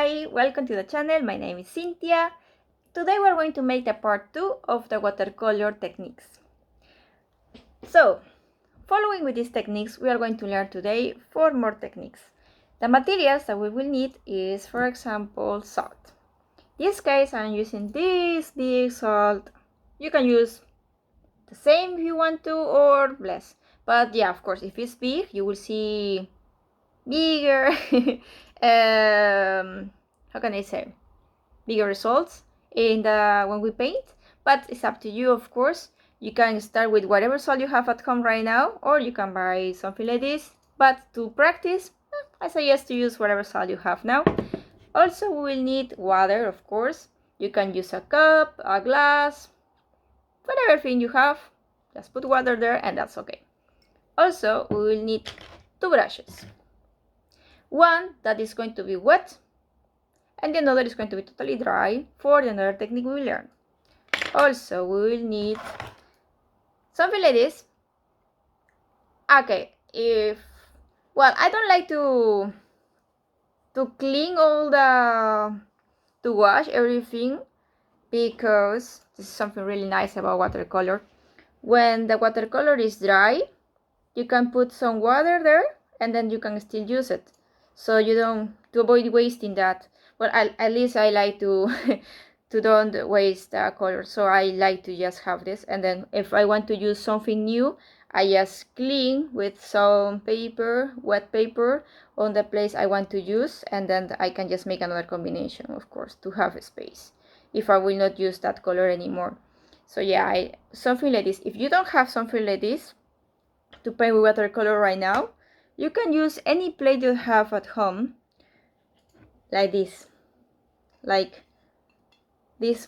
Hi, welcome to the channel. My name is Cynthia. Today we're going to make the part 2 of the watercolor techniques. So, following with these techniques, we are going to learn today 4 more techniques. The materials that we will need is, for example, salt. In this case, I'm using this big salt. You can use the same if you want to or less. But yeah, of course, if it's big, you will see bigger how can I say, bigger results in the when we paint, but it's up to you, of course. You can start with whatever salt you have at home right now, or you can buy something like this, but to practice, I suggest to use whatever salt you have now. Also, we will need water, of course. You can use a cup, a glass, whatever thing you have, just put water there and that's okay. Also, we will need 2 brushes. One that is going to be wet, and the another is going to be totally dry for the another technique we will learn. Also, we will need something like this. Okay, I don't like to clean all to wash everything, because this is something really nice about watercolor. When the watercolor is dry, you can put some water there and then you can still use it, so you don't, to avoid wasting that. Well, at least I like to to don't waste the color, so I like to just have this, and then if I want to use something new, I just clean with some paper, wet paper, on the place I want to use, and then I can just make another combination, of course, to have a space if I will not use that color anymore. So yeah, something like this. If you don't have something like this to paint with watercolor right now, you can use any plate you have at home, like this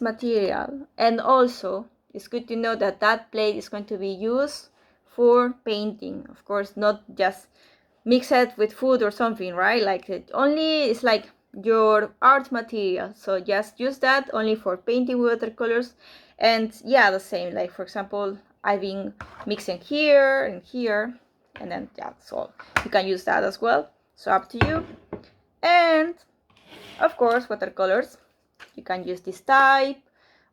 material. And also, it's good to know that that plate is going to be used for painting, of course, not just mix it with food or something, right? Like, it's like your art material, so just use that only for painting with watercolors. And yeah, the same, like for example, I've been mixing here and here, and then yeah, so you can use that as well, so up to you. And of course, watercolors, you can use this type,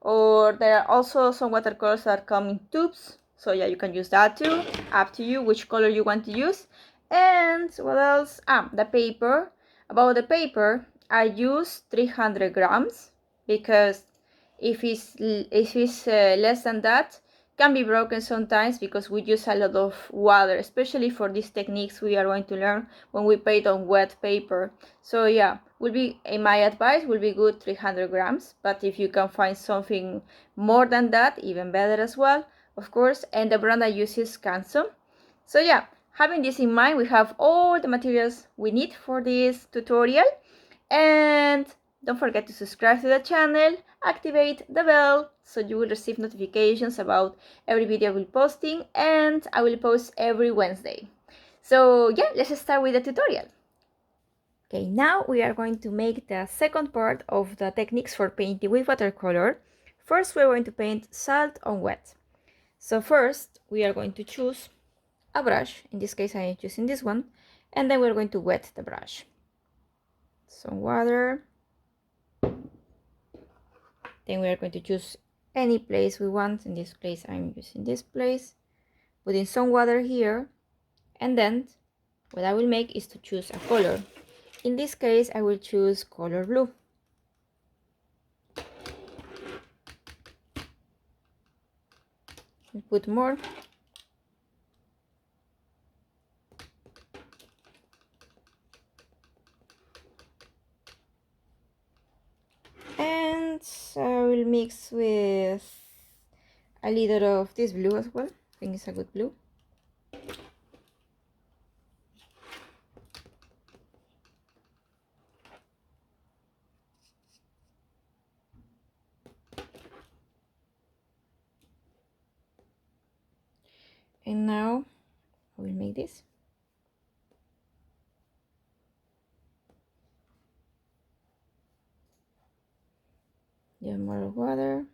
or there are also some watercolors that come in tubes, so yeah, you can use that too, up to you which color you want to use. And what else? The paper. About the paper, I use 300 grams, because if it's less than that, can be broken sometimes, because we use a lot of water, especially for these techniques we are going to learn when we paint on wet paper. So yeah, will be, in my advice, will be good 300 grams, but if you can find something more than that, even better as well, of course. And the brand I use is Canson. So yeah, having this in mind, we have all the materials we need for this tutorial. And don't forget to subscribe to the channel, activate the bell so you will receive notifications about every video we're posting, and I will post every Wednesday. So yeah, let's start with the tutorial. Okay, now we are going to make the second part of the techniques for painting with watercolor. First, we're going to paint salt on wet. So first, we are going to choose a brush. In this case, I am using this one, and then we're going to wet the brush. Some water. Then we are going to choose any place we want. In this place, I'm using this place. Putting some water here, and then what I will make is to choose a color. In this case, I will choose color blue. Put more. And I will mix with a little of this blue as well. I think it's a good blue. And now I will make this. Get more water.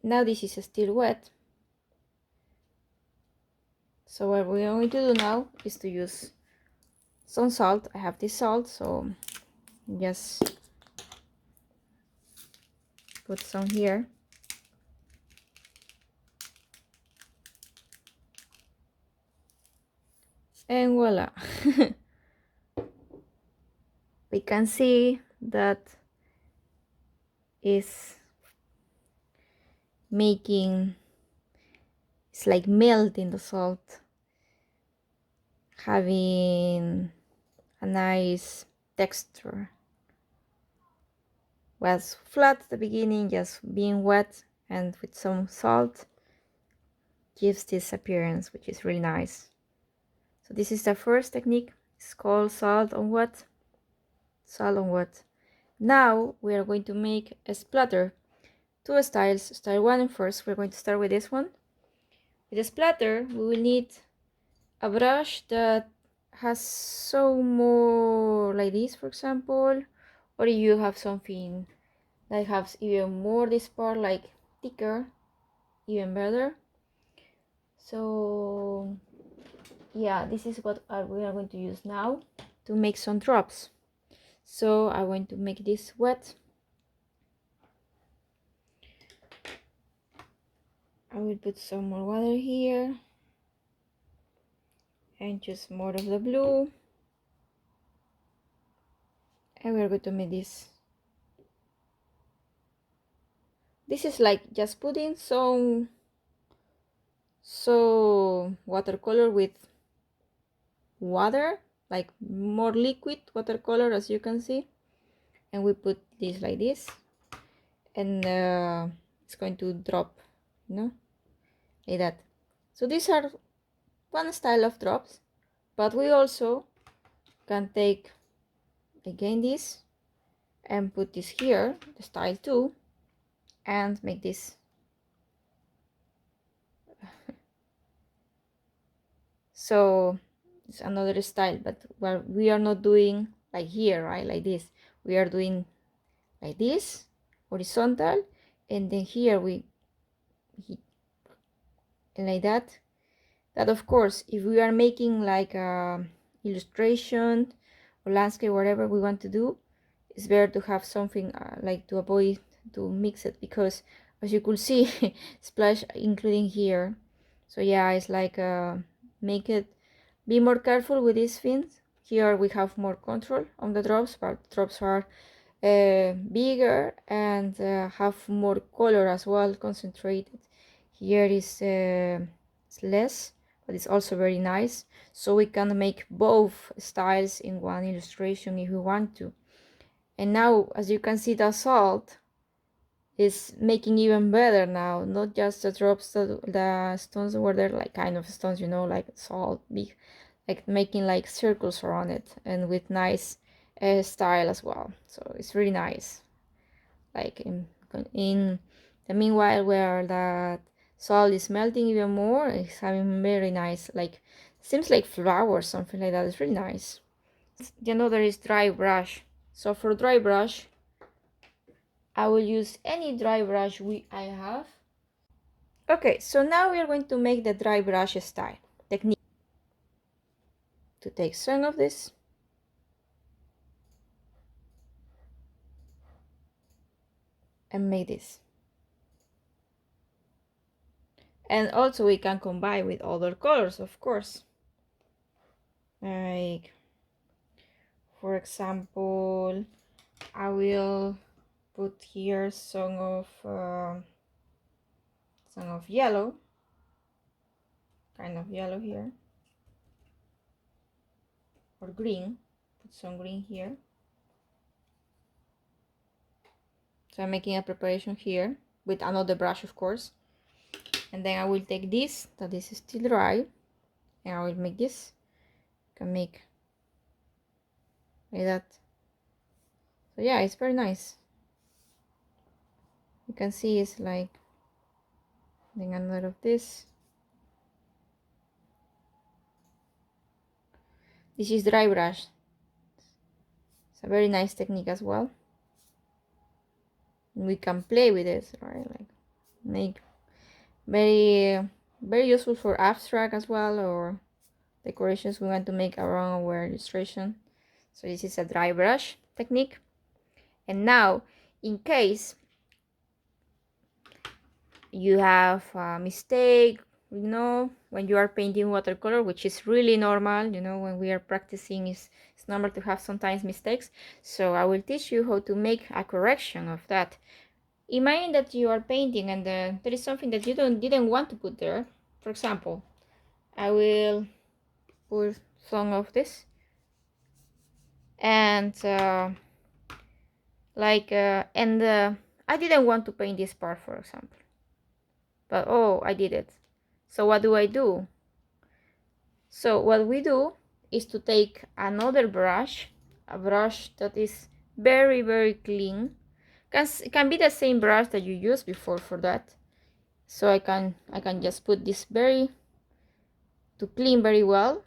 Now this is still wet. So what we're going to do now is to use some salt. I have this salt, so just put some here. And voila. We can see that is making, it's like melting the salt, having a nice texture. Was flat at the beginning, just being wet, and with some salt gives this appearance, which is really nice. So this is the first technique. It's called salt on wet. Salt on wet. Now we are going to make a splatter. Two styles. Style one first. We're going to start with this one. With the splatter, we will need a brush that has some more like this, for example, or if you have something that has even more this part like thicker, even better. So yeah, this is what we are going to use now to make some drops. So I want to make this wet. I will put some more water here and just more of the blue, and we're going to make this. This is like just putting some watercolor with water, like more liquid watercolor, as you can see, and we put this like this, and it's going to drop, you know, like that. So these are one style of drops, but we also can take again this and put this here, the style 2, and make this. So it's another style, but well, we are not doing like here, right, like this. We are doing like this, horizontal, and then here we like that. That of course, if we are making like a illustration or landscape, whatever we want to do, it's better to have something like to avoid to mix it, because as you could see splash including here. So yeah, it's like make it, be more careful with these things. Here we have more control on the drops, but drops are bigger and have more color as well, concentrated. Here is it's less, but it's also very nice. So we can make both styles in one illustration if we want to. And now, as you can see, the salt is making even better now. Not just the drops, the stones were there, like kind of stones, you know, like salt, big, like making like circles around it, and with nice style as well. So it's really nice. Like in the meanwhile, where that salt is melting even more, it's having very nice, like seems like flowers, something like that. It's really nice. The another is dry brush. So for dry brush, I will use any dry brush I have. Okay, so now we are going to make the dry brush style technique. To take some of this and make this. And also we can combine with other colors, of course. Like, for example, I will put here some of yellow, kind of yellow here, or green. Put some green here. So I'm making a preparation here with another brush, of course. And then I will take this, that this is still dry, and I will make this. Can make like that. So yeah, it's very nice. You can see it's like then another of this. This is dry brush. It's a very nice technique as well. And we can play with it, right? Like make very useful for abstract as well, or decorations we want to make around our illustration. So this is a dry brush technique. And now, in case you have a mistake, when you are painting watercolor, which is really normal, when we are practicing, it's normal to have sometimes mistakes. So I will teach you how to make a correction of that. Imagine that you are painting and there is something that you didn't want to put there. For example, I will put some of this, and I didn't want to paint this part, for example, but I did it. So what do I do? So what we do is to take another brush, a brush that is very, very clean. It can be the same brush that you used before for that. So I can just put this to clean very well.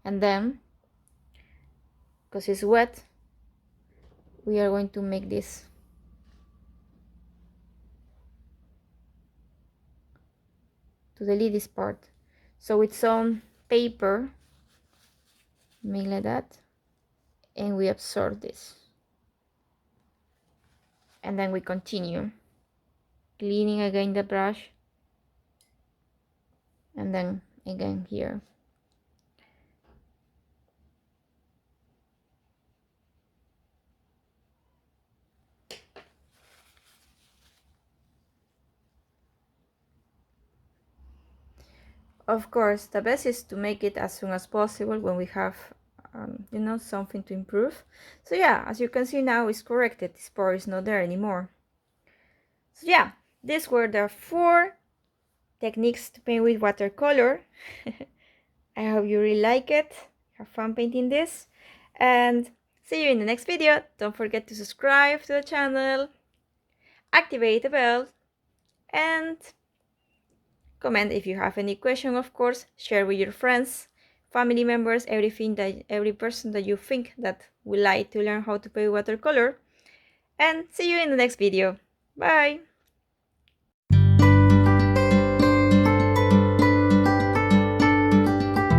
And then, because it's wet, we are going to make this to delete this part. So with some paper, make like that, and we absorb this. And then we continue cleaning again the brush, and then again here. Of course, the best is to make it as soon as possible when we have something to improve. So yeah, as you can see now, it's corrected. This part is not there anymore. So yeah, these were the 4 techniques to paint with watercolor. I hope you really like it, have fun painting this, and see you in the next video. Don't forget to subscribe to the channel, activate the bell, and comment if you have any question. Of course, share with your friends, family members, every person that you think that would like to learn how to paint watercolor. And see you in the next video. Bye!